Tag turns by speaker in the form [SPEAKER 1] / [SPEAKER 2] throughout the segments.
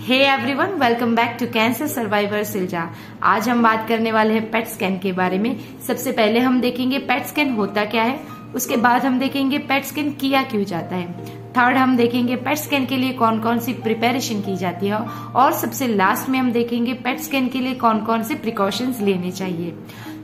[SPEAKER 1] Hey everyone, welcome back to cancer survivor Silja. आज हम बात करने वाले हैं पेट स्कैन के बारे में। सबसे पहले हम देखेंगे पेट स्कैन होता क्या है, उसके बाद हम देखेंगे पेट स्कैन किया क्यों जाता है, थर्ड हम देखेंगे पेट स्कैन के लिए कौन कौन सी प्रिपरेशन की जाती है, और सबसे लास्ट में हम देखेंगे पेट स्कैन के लिए कौन कौन से प्रिकॉशंस लेने चाहिए।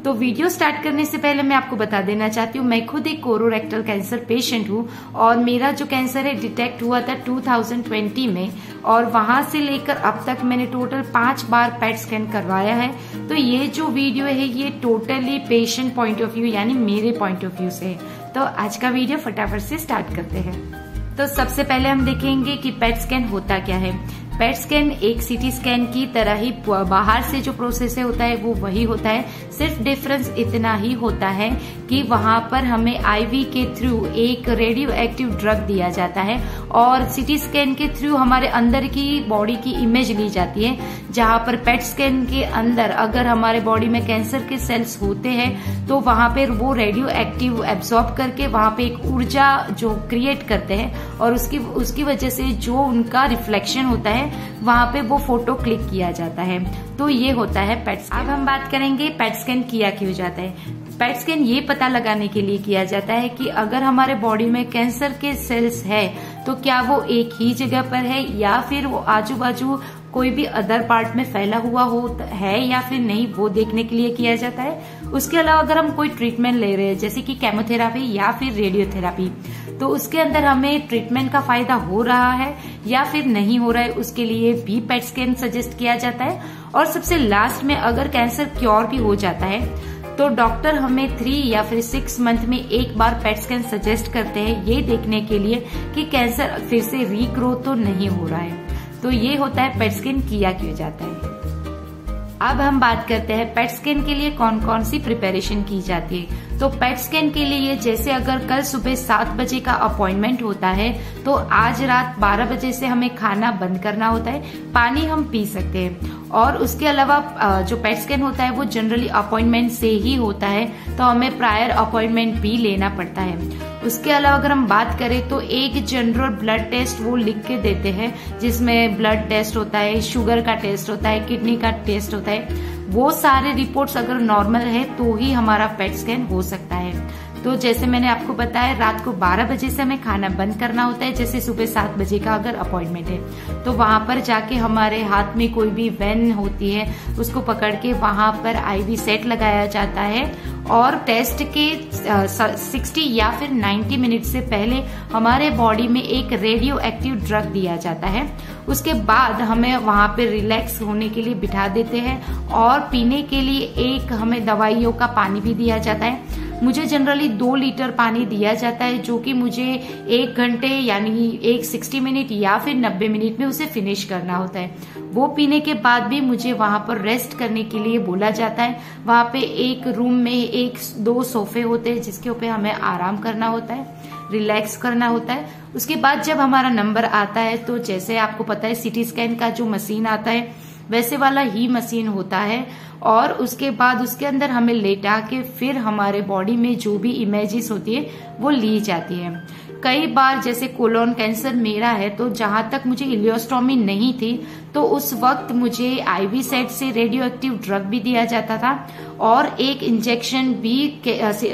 [SPEAKER 1] तो वीडियो स्टार्ट करने से पहले मैं आपको बता देना चाहती हूँ, मैं खुद एक कोलोरेक्टल कैंसर पेशेंट हूँ और मेरा जो कैंसर है डिटेक्ट हुआ था 2020 में, और वहां से लेकर अब तक मैंने टोटल 5 बार पेट स्कैन करवाया है। तो ये जो वीडियो है ये totally patient point of view यानी मेरे पॉइंट ऑफ व्यू से है। तो आज का वीडियो फटाफट से स्टार्ट करते हैं। तो सबसे पहले हम देखेंगे कि पेट स्कैन होता क्या है। पेट स्कैन एक सीटी स्कैन की तरह ही बाहर से जो प्रोसेस होता है वो वही होता है, सिर्फ डिफरेंस इतना ही होता है कि वहां पर हमें आईवी के थ्रू एक रेडियो एक्टिव ड्रग दिया जाता है और सीटी स्कैन के थ्रू हमारे अंदर की बॉडी की इमेज ली जाती है। जहां पर पेट स्कैन के अंदर अगर हमारे बॉडी में कैंसर के सेल्स होते हैं तो वहां पर वो रेडियो एक्टिव एब्सॉर्ब करके वहां पे एक ऊर्जा जो क्रिएट करते हैं और उसकी वजह से जो उनका रिफ्लेक्शन होता है वहां पे वो फोटो क्लिक किया जाता है। तो ये होता है पेट स्कैन। अब हम बात करेंगे पेट स्कैन किया क्यों जाता है। पेट स्कैन ये पता लगाने के लिए किया जाता है कि अगर हमारे बॉडी में कैंसर के सेल्स है तो क्या वो एक ही जगह पर है या फिर वो आजू बाजू कोई भी अदर पार्ट में फैला हुआ है या फिर नहीं, वो देखने के लिए किया जाता है। उसके अलावा अगर हम कोई ट्रीटमेंट ले रहे हैं जैसे कि केमोथेरापी या फिर रेडियोथेरापी, तो उसके अंदर हमें ट्रीटमेंट का फायदा हो रहा है या फिर नहीं हो रहा है, उसके लिए भी पेट स्कैन सजेस्ट किया जाता है। और सबसे लास्ट में अगर कैंसर क्योर भी हो जाता है तो डॉक्टर हमें 3 या फिर 6 मंथ में एक बार पेट स्कैन सजेस्ट करते हैं, ये देखने के लिए कि कैंसर फिर से रीग्रोथ तो नहीं हो रहा है। तो ये होता है पेट स्कैन किया क्यों जाता है। अब हम बात करते हैं पेट स्कैन के लिए कौन कौन सी प्रिपरेशन की जाती है। तो पेट स्कैन के लिए जैसे अगर कल सुबह 7 बजे का अपॉइंटमेंट होता है तो आज रात 12 बजे से हमें खाना बंद करना होता है, पानी हम पी सकते हैं। और उसके अलावा जो पेट स्कैन होता है वो जनरली अपॉइंटमेंट से ही होता है, तो हमें प्रायर अपॉइंटमेंट भी लेना पड़ता है। उसके अलावा अगर हम बात करें तो एक जनरल ब्लड टेस्ट वो लिख के देते हैं जिसमें ब्लड टेस्ट होता है, शुगर का टेस्ट होता है, किडनी का टेस्ट होता है। वो सारे रिपोर्ट्स अगर नॉर्मल है तो ही हमारा पेट स्कैन हो सकता है। तो जैसे मैंने आपको बताया रात को 12 बजे से हमें खाना बंद करना होता है, जैसे सुबह 7 बजे का अगर अपॉइंटमेंट है तो वहां पर जाके हमारे हाथ में कोई भी वेन होती है उसको पकड़ के वहां पर आईवी सेट लगाया जाता है और टेस्ट के 60 या फिर 90 मिनट से पहले हमारे बॉडी में एक रेडियो एक्टिव ड्रग दिया जाता है। उसके बाद हमें वहां पे रिलैक्स होने के लिए बिठा देते हैं और पीने के लिए एक हमें दवाइयों का पानी भी दिया जाता है। मुझे जनरली 2 लीटर पानी दिया जाता है जो कि मुझे 1 घंटे यानी 60 मिनट या फिर 90 मिनट में उसे फिनिश करना होता है। वो पीने के बाद भी मुझे वहां पर रेस्ट करने के लिए बोला जाता है। वहां पे एक रूम में 1-2 सोफे होते हैं जिसके ऊपर हमें आराम करना होता है, रिलैक्स करना होता है। उसके बाद जब हमारा नंबर आता है तो जैसे आपको पता है सीटी स्कैन का जो मशीन आता है वैसे वाला ही मशीन होता है और उसके बाद उसके अंदर हमें लेटा के फिर हमारे बॉडी में जो भी इमेजेस होती है वो ली जाती है। कई बार जैसे कोलोन कैंसर मेरा है तो जहां तक मुझे इलियोस्टोमी नहीं थी तो उस वक्त मुझे आईवी सेट से रेडियो एक्टिव ड्रग भी दिया जाता था और एक इंजेक्शन भी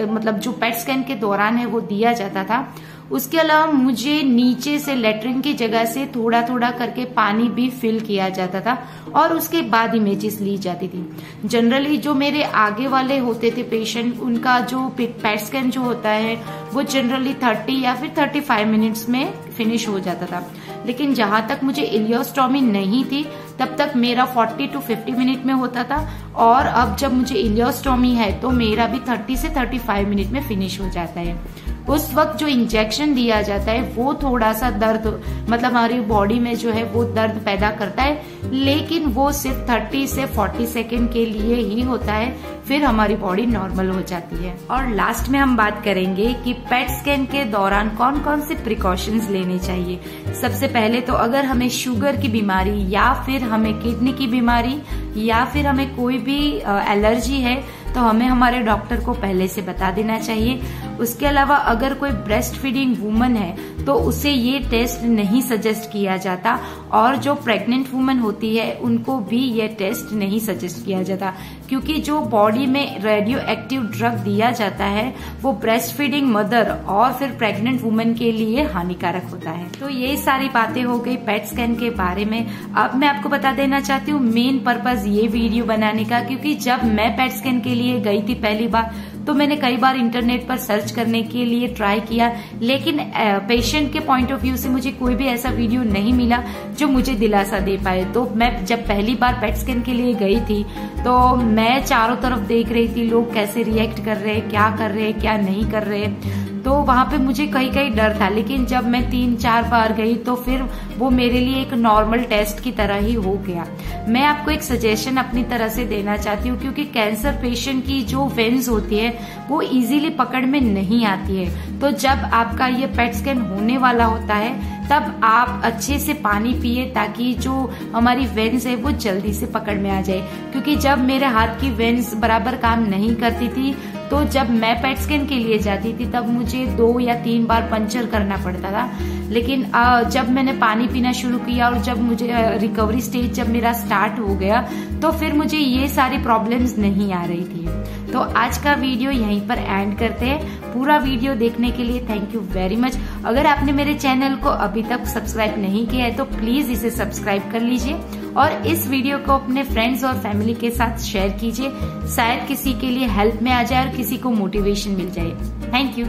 [SPEAKER 1] मतलब जो पेट स्कैन के दौरान है वो दिया जाता था। उसके अलावा मुझे नीचे से लेटरिन की जगह से थोड़ा थोड़ा करके पानी भी फिल किया जाता था और उसके बाद इमेजेस ली जाती थी। जनरली जो मेरे आगे वाले होते थे पेशेंट, उनका जो पेट स्कैन जो होता है वो जनरली 30 या फिर 35 मिनट्स में फिनिश हो जाता था, लेकिन जहां तक मुझे इलियोस्टोमी नहीं थी तब तक मेरा 40 to 50 मिनट में होता था और अब जब मुझे इलियोस्टोमी है तो मेरा भी 30 से 35 मिनट में फिनिश हो जाता है। उस वक्त जो इंजेक्शन दिया जाता है वो थोड़ा सा दर्द मतलब हमारी बॉडी में जो है वो दर्द पैदा करता है, लेकिन वो सिर्फ 30 से 40 सेकेंड के लिए ही होता है, फिर हमारी बॉडी नॉर्मल हो जाती है। और लास्ट में हम बात करेंगे कि पेट स्कैन के दौरान कौन कौन से प्रिकॉशंस लेने चाहिए। सबसे पहले तो अगर हमें शुगर की बीमारी या फिर हमें किडनी की बीमारी या फिर हमें कोई भी एलर्जी है तो हमें हमारे डॉक्टर को पहले से बता देना चाहिए। उसके अलावा अगर कोई ब्रेस्ट फीडिंग वुमन है तो उसे ये टेस्ट नहीं सजेस्ट किया जाता, और जो प्रेग्नेंट वुमन होती है उनको भी ये टेस्ट नहीं सजेस्ट किया जाता, क्योंकि जो बॉडी में रेडियो एक्टिव ड्रग दिया जाता है वो ब्रेस्ट फीडिंग मदर और फिर प्रेग्नेंट वुमन के लिए हानिकारक होता है। तो ये सारी बातें हो गई पेट स्कैन के बारे में। अब मैं आपको बता देना चाहती हूँ मेन पर्पज ये वीडियो बनाने का, क्योंकि जब मैं पेट स्कैन के लिए गई थी पहली बार तो मैंने कई बार इंटरनेट पर सर्च करने के लिए ट्राई किया, लेकिन पेशेंट के पॉइंट ऑफ व्यू से मुझे कोई भी ऐसा वीडियो नहीं मिला जो मुझे दिलासा दे पाए। तो मैं जब पहली बार पेट स्कैन के लिए गई थी तो मैं चारों तरफ देख रही थी लोग कैसे रिएक्ट कर रहे हैं, क्या कर रहे हैं, क्या नहीं कर रहे हैं, तो वहां पे मुझे कहीं कहीं डर था। लेकिन जब मैं 3-4 बार गई तो फिर वो मेरे लिए एक नॉर्मल टेस्ट की तरह ही हो गया। मैं आपको एक सजेशन अपनी तरह से देना चाहती हूँ, क्योंकि कैंसर पेशेंट की जो वेन्स होती है वो इजीली पकड़ में नहीं आती है। तो जब आपका ये पेट स्कैन होने वाला होता है तब आप अच्छे से पानी पिए, ताकि जो हमारी वेन्स है वो जल्दी से पकड़ में आ जाए। क्योंकि जब मेरे हाथ की वेन्स बराबर काम नहीं करती थी तो जब मैं पेट स्कैन के लिए जाती थी तब मुझे 2 या 3 बार पंचर करना पड़ता था। लेकिन जब मैंने पानी पीना शुरू किया और जब मुझे रिकवरी स्टेज जब मेरा स्टार्ट हो गया तो फिर मुझे ये सारी प्रॉब्लम्स नहीं आ रही थी। तो आज का वीडियो यहीं पर एंड करते हैं। पूरा वीडियो देखने के लिए थैंक यू वेरी मच। अगर आपने मेरे चैनल को अभी तक सब्सक्राइब नहीं किया है तो प्लीज इसे सब्सक्राइब कर लीजिए और इस वीडियो को अपने फ्रेंड्स और फैमिली के साथ शेयर कीजिए। शायद किसी के लिए हेल्प में आ जाए और किसी को मोटिवेशन मिल जाए। Thank you.